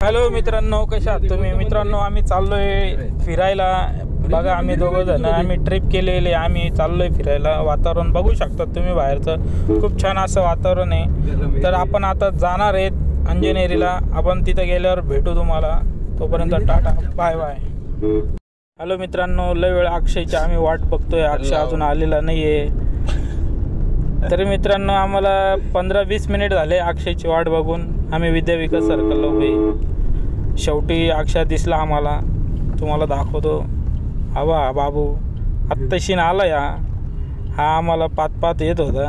Hello मित्रांनो, कशा आहात तुम्ही? मित्रांनो, आम्ही चाललोय फिरायला. बघा, आम्ही दोघं जण आम्ही ट्रिप केलेले, आम्ही चाललोय फिरायला. वातावरण बघू शकता तुम्ही बाहेरचं, खूप छान असं वातावरण आहे. तर आपण आता जाणार आहेत अंजनेरीला. आपण तिथं गेल्यावर भेटू तुम्हाला. तोपर्यंत टाटा, बाय बाय. हॅलो मित्रांनो, लय वेळ अक्षयची आम्ही वाट बघतोय. अक्षय अजून आलेला नाही आहे. तर मित्रांनो, आम्हाला 15-20 मिनिट झाले अक्षयची वाट बघून. आम्ही विद्याविकास सर्कलला उभे. शेवटी अक्षय दिसला आम्हाला. तुम्हाला दाखवतो. हवा बाबू आत्ताशी आला या. हा आम्हाला पात येत होता.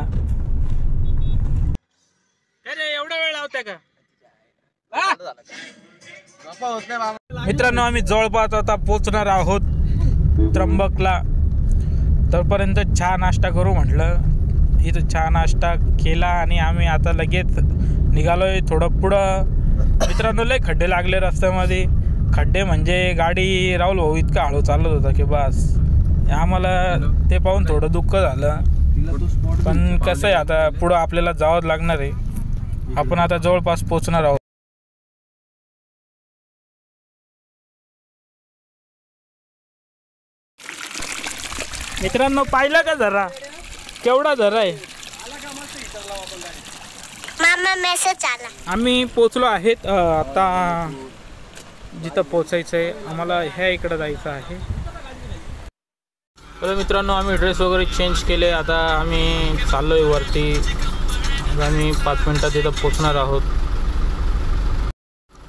अरे एवढा वेळ लावता का? मित्रांनो, आम्ही जवळपास आता पोचणार आहोत त्र्यंबकला. तोपर्यंत चहा नाश्ता करू म्हटलं. इथं चहा नाश्ता केला आणि आम्ही आता लगेच निघालोय थोडं पुढं. मित्रांनो, लय खड्डे लागले रस्त्यामध्ये. खड्डे म्हणजे गाडी राहुल भाऊ इतका हळू चालत होता की बस. आम्हाला ते पाहून थोडं दुःख झालं. पण कसं आहे, आता पुढं आपल्याला जावंच लागणार आहे. आपण आता जवळपास पोचणार आहोत. मित्रांनो, पाहिलं का जरा केवढा झरा आहे? मामा मेसेज आला. आम्ही पोचलो आहेत. आता जिथं पोचायचं आहे आम्हाला, ह्या इकडं जायचं आहे. तर मित्रांनो, आम्ही ड्रेस वगैरे चेंज केले. आता आम्ही चाललो आहे वरती. आम्ही 5 मिनटात तिथं पोचणार आहोत.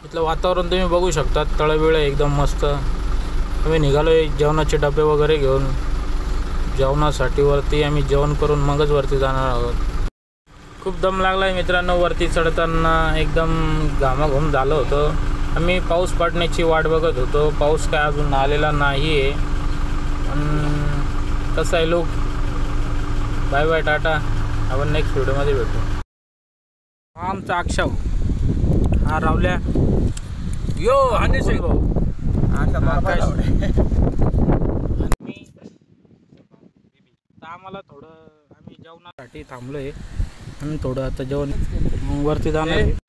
इथलं वातावरण तुम्ही बघू शकता. तळबिळ एकदम मस्त. आम्ही निघालो आहे जेवणाचे डबे वगैरे घेऊन. जेवणासाठी वरती आम्ही जेवण करून मगच वरती जाणार आहोत. खूप दम लागला आहे मित्रांनो. वरती चढताना एकदम घामाघूम झालं होतं. आम्ही पाऊस पडण्याची वाट बघत होतो. पाऊस काय अजून आलेला नाही आहे. कसं आहे लोक. Bye bye, tata. आपण नेक्स्ट व्हिडिओमध्ये भेटू. हा आमचा अक्षय. हा रावल्या. यो हानेश भाऊ. आम्हाला थोडं, आम्ही जेवणासाठी थांबलोय. आम्ही थोडं आता जेवण वरती जाणार आहे.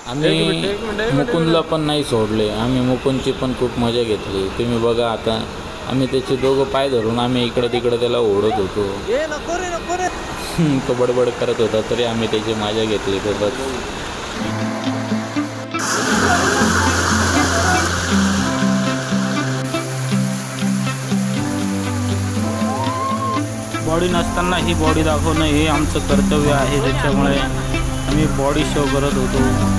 आम्ही मुकुंदला पण नाही सोडले. आम्ही मुकुंदची पण खूप मजा घेतली. तुम्ही बघा आता. आम्ही त्याचे दोघं पाय धरून आम्ही इकडं तिकडं त्याला ओढत होतो. तो बडबड करत होता तरी आम्ही त्याची मजा घेतली. तर बस. बॉडी नसताना ही बॉडी दाखवणं हे आमचं कर्तव्य आहे. त्याच्यामुळे आम्ही बॉडी शो करत होतो.